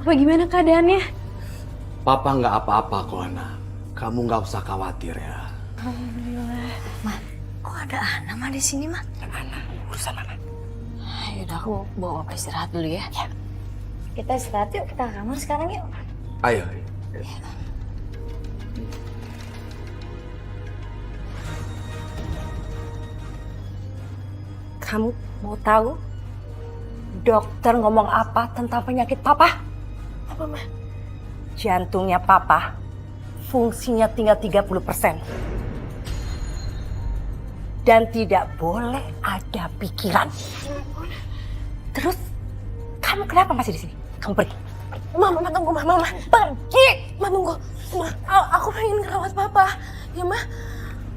Papa gimana keadaannya? Papa nggak apa-apa kok, Ana. Kamu nggak usah khawatir ya. Alhamdulillah. Ma, kok ada Ana Ma di sini, Ma? Dan Ana, urusan Ana. Yaudah, aku bawa Papa istirahat dulu ya. Kita istirahat yuk, kita ke kamar sekarang yuk. Ayo. Kamu mau tahu dokter ngomong apa tentang penyakit Papa? Apa, Ma? Jantungnya Papa fungsinya tinggal 30%. Dan tidak boleh ada pikiran. Terus, kamu kenapa masih di sini? Kamu pergi. Mama tunggu, Mama. Pergi! Ma tunggu. Ma, aku pengen ngerawat Papa. Ya, Ma.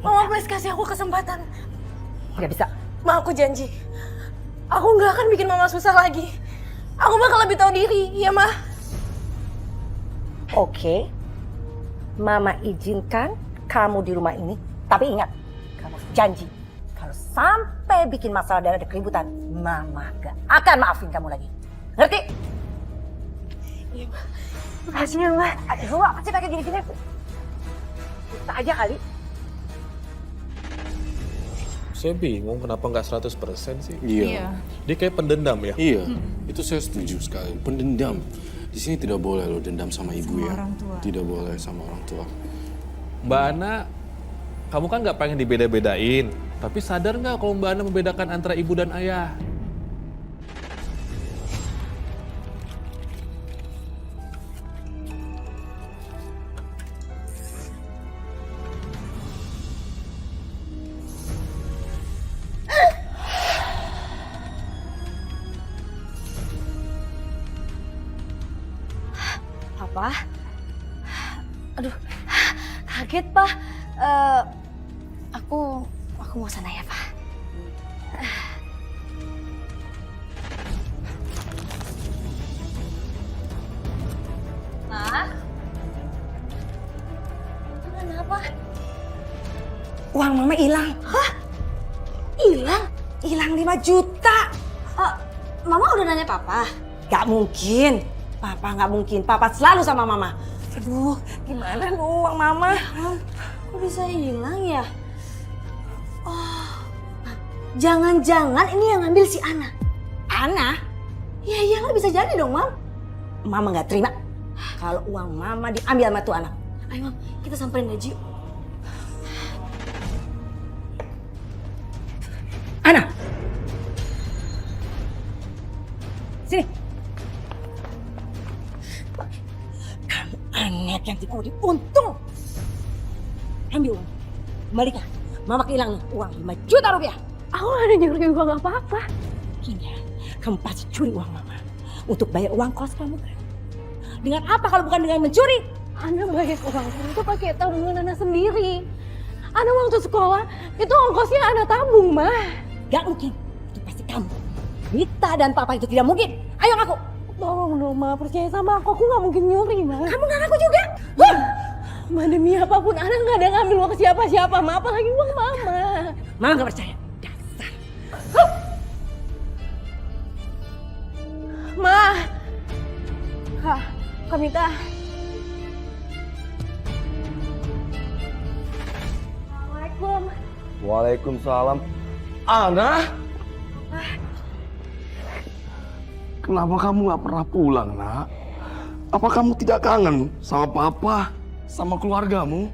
Mama please kasih aku kesempatan. Nggak bisa. Ma, aku janji. Aku nggak akan bikin Mama susah lagi. Aku bakal lebih tahu diri, ya, Ma. Oke. Mama izinkan kamu di rumah ini. Tapi ingat, kamu janji. Kalau sampai bikin masalah dan ada keributan, Mama gak akan maafin kamu lagi. Ngerti? Iya, Ma. Makasih ya, Ma. Aduh, apa sih pakai gini-gini? Kita aja kali. Saya bingung kenapa nggak 100% sih. Iya. Dia kayak pendendam ya. Iya, itu saya setuju sekali. Pendendam. Di sini tidak boleh lo dendam sama ibu ya. orang tua. Tidak boleh sama orang tua. Mbak Ana, kamu kan nggak pengen dibeda-bedain. Tapi sadar nggak kalau Mbak Ana membedakan antara ibu dan ayah? Papa? Aduh, kaget, Pak. Aku mau sana ya, Pak. Ma? Kenapa? Uang Mama hilang. Hah? Hilang? Hilang 5 juta. Mama udah nanya Papa? Gak mungkin. Papa gak mungkin. Papa selalu sama Mama. Aduh, gimana lu uang Mama? Kok bisa hilang ya? Oh, jangan-jangan ini yang ngambil si Ana. Ana? Ya iyalah, bisa jadi dong, Mam. Mama gak terima kalau uang Mama diambil sama tuh anak. Ayo, Mam, kita samperin aja yuk. Ana! Sini. Kamu anak yang tidak mau diuntung. Ambil uang. Kembalikan. Mama kehilangan uang 5 juta rupiah. Aku gak ada nyuri uang apa-apa. Gini ya, kamu pasti curi uang Mama untuk bayar uang kos kamu kan? Dengan apa kalau bukan dengan mencuri? Ana bayar uang itu pakai tabungan Ana sendiri. Ana waktu sekolah itu ongkosnya Ana tabung, Ma. Gak mungkin. Itu pasti kamu. Rita dan Papa itu tidak mungkin. Ayo ngaku. Tolong dong, Ma, percaya sama aku gak mungkin nyuri, Ma. Kamu gak ngaku juga? Ma, demi apapun Ana gak ada ngambil uang siapa-siapa, Ma, apalagi uang Mama. Mama gak percaya. Dasar. Ma. Kak, Kamita. Assalamualaikum. Waalaikumsalam. Ana? Kenapa kamu nggak pernah pulang, Nak? Apa kamu tidak kangen sama Papa, sama keluargamu?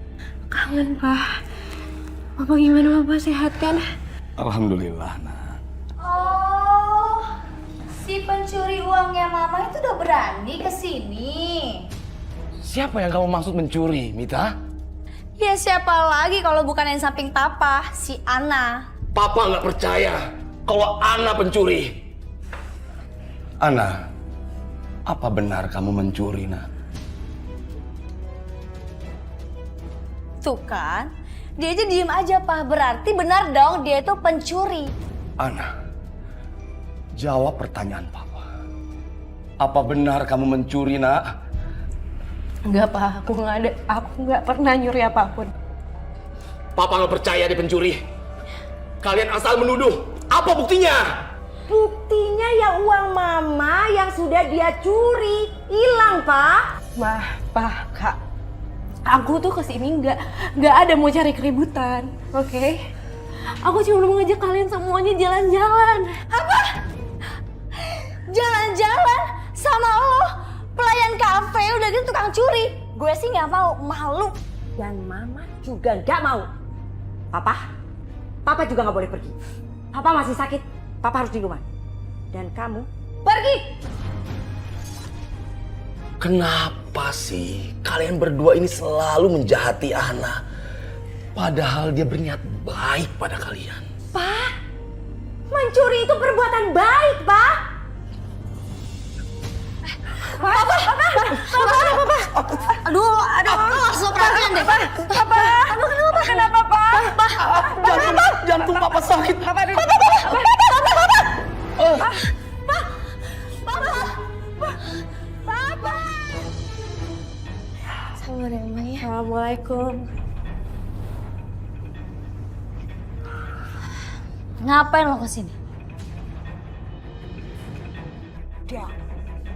Kangen, Pak. Papa gimana, Papa sehat kan? Alhamdulillah, Nak. Oh, si pencuri uangnya Mama itu udah berani ke sini. Siapa yang kamu maksud mencuri, Mita? Ya siapa lagi kalau bukan yang samping Papa, si Ana. Papa nggak percaya kalau Ana pencuri. Ana, apa benar kamu mencuri, Nak? Tuh kan, dia aja diem aja, Pak. Berarti benar dong dia itu pencuri. Ana, jawab pertanyaan Papa. Apa benar kamu mencuri, Nak? Enggak, Pak. Aku nggak pernah nyuri apapun. Papa nggak percaya dia pencuri. Kalian asal menuduh. Apa buktinya? Buktinya ya uang mama yang sudah dia curi hilang, Pak. Kak. Aku tuh kesini nggak ada mau cari keributan, oke? Aku cuma mau ngajak kalian semuanya jalan-jalan. Apa? Jalan-jalan sama lo, pelayan kafe udah gitu tukang curi. Gue sih nggak mau, malu. Dan mama juga nggak mau. Papa juga nggak boleh pergi. Papa masih sakit, papa harus di rumah. Dan kamu pergi. Kenapa sih kalian berdua ini selalu menjahati Ana? Padahal dia berniat baik pada kalian. Pak, mencuri itu perbuatan baik, Pak. Aduh, langsung perhatian deh. Kenapa, Pak? Jantung papa sakit. Sabar ya, Ma ya. Assalamualaikum. Ngapain lo kesini?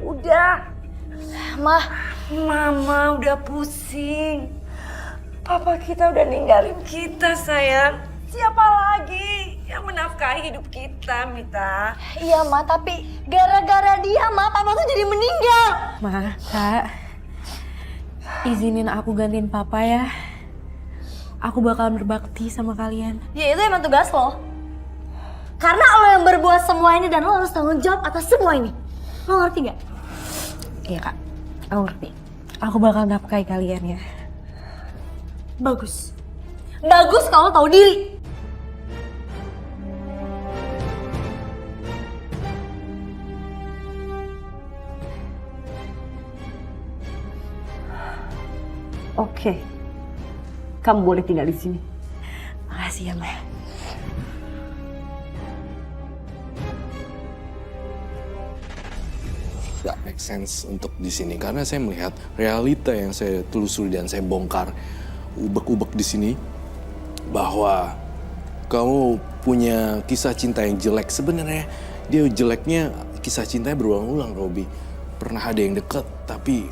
Udah. Mah, Mama udah pusing. Papa kita udah ninggalin kita, sayang. Siapa lagi yang menafkahi hidup kita, Mita? iya Ma, tapi gara-gara dia Ma, papa tuh jadi meninggal. Ma, Kak, izinin aku gantiin papa ya. Aku bakalan berbakti sama kalian. Ya itu emang tugas lo. Karena lo yang berbuat semua ini dan lo harus tanggung jawab atas semua ini. Lo ngerti gak? Iya Kak, aku ngerti. Aku bakal nafkahi kalian ya. Bagus. Bagus kalau tahu diri. Oke. Kamu boleh tinggal di sini. Makasih ya, Ma. Gak make sense untuk di sini karena saya melihat realita yang saya telusuri dan saya bongkar ubek-ubek di sini bahwa kamu punya kisah cinta yang jelek. Sebenarnya dia jeleknya kisah cintanya berulang-ulang, Robi. Pernah ada yang deket tapi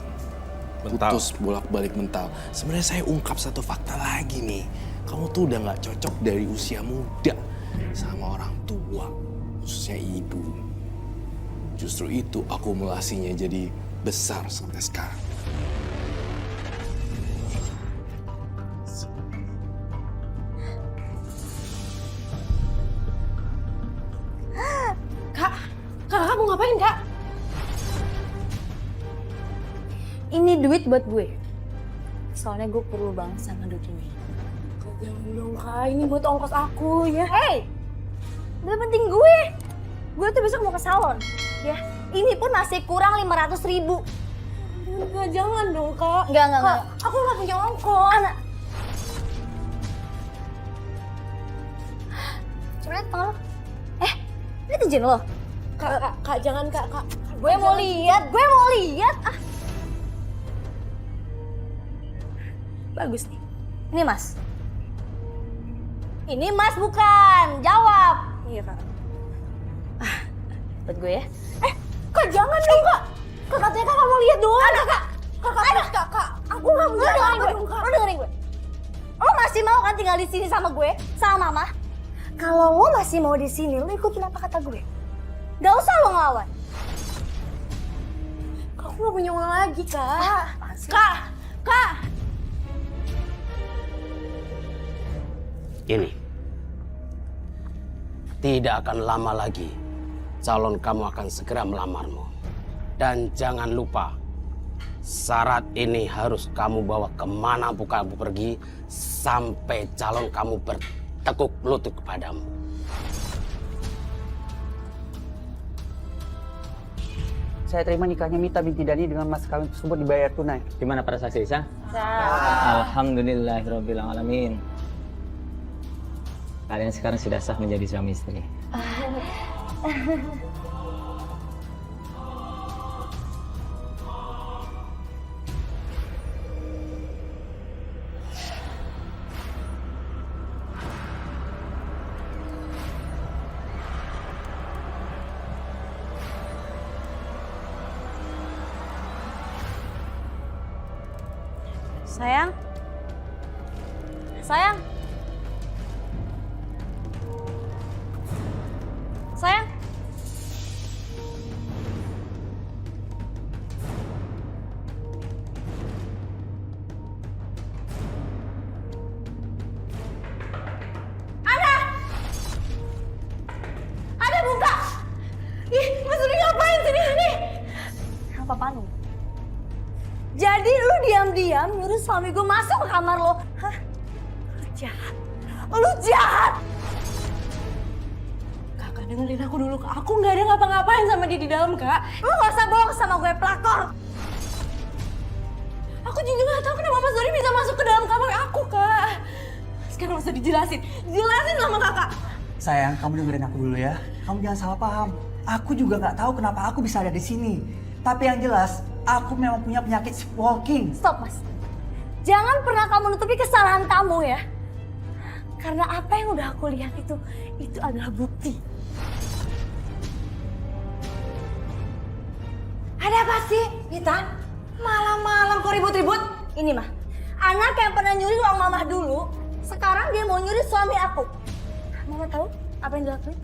putus bolak-balik mental. Sebenarnya saya ungkap satu fakta lagi nih. Kamu tuh udah gak cocok dari usia muda sama orang tua, khususnya ibu. Justru itu akumulasinya jadi besar sampai sekarang. Kak, kamu ngapain, Kak? Ini duit buat gue. Soalnya gue perlu banget sama duit ini. Jangan dong, Kak. Ini buat ongkos aku ya. Hey! Gak penting gue. Gue tuh besok mau ke salon. Ya, ini pun masih kurang 500.000. Enggak, jangan dong, Kak. Enggak. Aku nggak punya ongkos. Anak. Coba lihat tangan lo. Lihat izin lo. Kak, jangan, Kak. Gue mau lihat. Ah. Bagus nih. Ini Mas. Ini Mas bukan. Jawab. Iya, Kak. Buat gue ya. Kak, jangan dong, Kak. Kak, katanya Kak mau lihat doang. Kak. Kak. Aku nggak mau Lo dengerin gue. Lo masih mau kan tinggal di sini sama gue, sama Mama? Kalau lo masih mau di sini, lo ikutin apa kata gue. Gak usah lo ngelawan. Kak, aku nggak punya uang lagi, Kak. Kak. Ini tidak akan lama lagi calon kamu akan segera melamarmu. Dan jangan lupa, syarat ini harus kamu bawa kemana pun kamu pergi sampai calon kamu bertekuk lutut kepadamu. Saya terima nikahnya Mita binti Dani dengan mas kawin tersebut dibayar tunai. Gimana para saksi Isa? Alhamdulillahirabbil alamin. Kalian sekarang sudah sah menjadi suami istri. Sayang? Sayang? Sayang? Ada buka! Ih, Mas Rudi ngapain sini? Apa lu? Jadi lu diam-diam nyuruh suami gue masuk ke kamar lo? Hah? Lu jahat. Lu jahat! Kakak dengerin aku dulu, Kak. Aku nggak ada ngapa-ngapain sama dia di dalam, Kak. Lu gak usah bohong sama gue, pelakor! Aku juga nggak tahu kenapa Mas Dori bisa masuk ke dalam kamar aku, Kak. Sekarang usah dijelasin. Jelasin sama Kakak. Sayang, kamu dengerin aku dulu ya. Kamu jangan salah paham. Aku juga nggak tahu kenapa aku bisa ada di sini. Tapi yang jelas, aku memang punya penyakit sleepwalking. Stop, Mas. Jangan pernah kamu nutupi kesalahan kamu ya. Karena apa yang udah aku lihat itu adalah bukti. Ada apa sih, Nita? Malam-malam kok ribut-ribut? Ini mah, anak yang pernah nyuri uang mamah dulu, sekarang dia mau nyuri suami aku. Mama tahu apa yang dilakuin?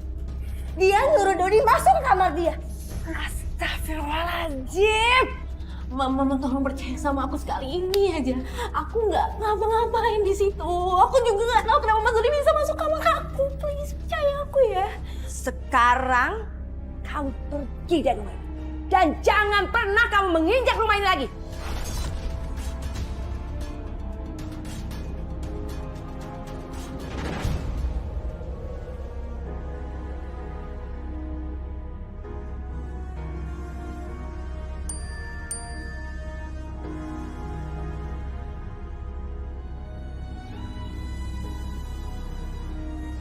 Dia nyuruh Dodi masuk ke kamar dia. Astagfirullahaladzim. Mama tolong percaya sama aku sekali ini aja. Aku nggak ngapa-ngapain di situ. Aku juga nggak tahu kenapa Mas Dodi bisa masuk kamar aku. Please percaya aku ya. Sekarang kamu pergi dari rumah ini. Dan jangan pernah kamu menginjak rumah ini lagi.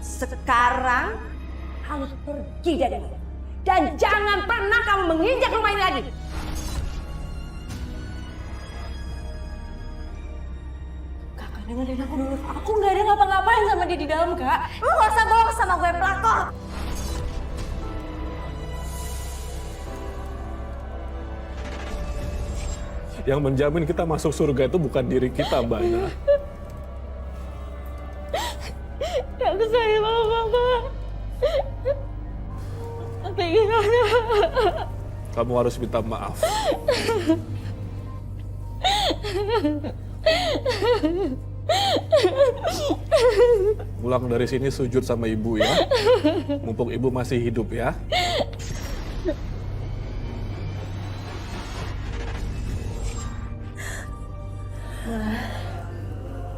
Sekarang kamu pergi dari rumah ini. Dan jangan pernah kamu menginjak rumah ini lagi. Kakak dengerin aku dulu. Aku nggak ada ngapa-ngapain sama dia di dalam, Kak. Lu gak usah bohong sama gue, pelakor. Yang menjamin kita masuk surga itu bukan diri kita, Mbak Ana. Aku sayang sama Mama. Kamu harus minta maaf. Pulang dari sini sujud sama ibu ya. Mumpung ibu masih hidup ya.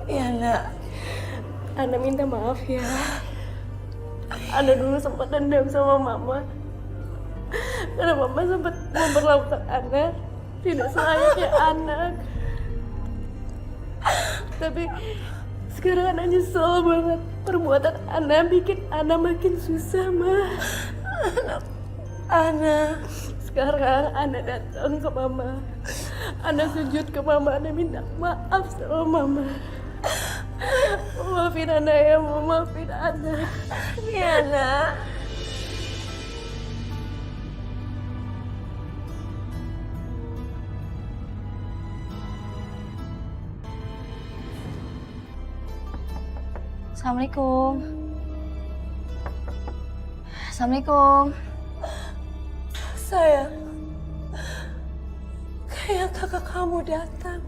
Ya nak, Ana minta maaf ya. Ana dulu sempat dendam sama Mama. Karena Mama sempat memperlakukan Ana tidak selayaknya anak. Tapi sekarang Ana nyesel banget. Perbuatan Ana bikin Ana makin susah, Ma. Ana, sekarang Ana datang ke Mama. Ana sujud ke Mama, Ana minta maaf sama Mama. Maafin Ana ya, maafin Ana. Ya, nak. Assalamualaikum. Assalamualaikum. Sayang, kayak kakak kamu datang.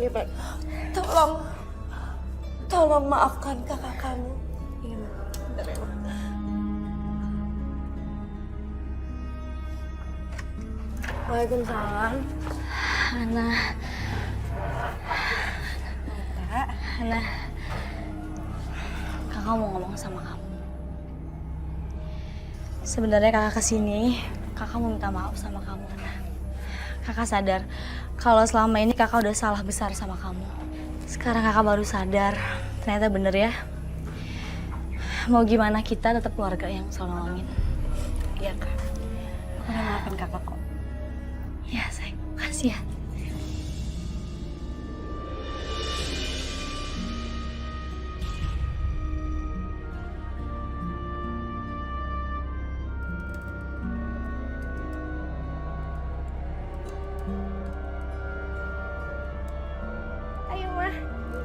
Iya, Pak. Tolong maafkan kakak kamu. Iya, bentar ya, Pak. Waalaikumsalam. Ana. Kakak mau ngomong sama kamu. Sebenarnya kakak kesini, kakak mau minta maaf sama kamu, Ana. Kakak sadar kalau selama ini kakak udah salah besar sama kamu. Sekarang kakak baru sadar, ternyata bener ya. Mau gimana kita tetap keluarga yang selalu nolongin. Iya, Kak. Aku udah maafin kakak kok. Ya, sayang. Makasih ya.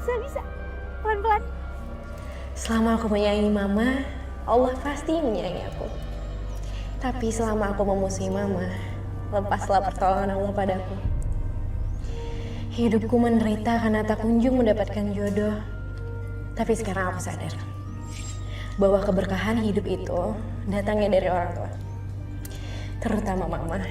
Bisa. Pelan-pelan. Selama aku menyayangi Mama, Allah pasti menyayangi aku. Tapi selama aku memusuhi Mama, lepaslah pertolongan Allah padaku. Hidupku menderita karena tak kunjung mendapatkan jodoh. Tapi sekarang aku sadar bahwa keberkahan hidup itu datangnya dari orang tua, terutama Mama.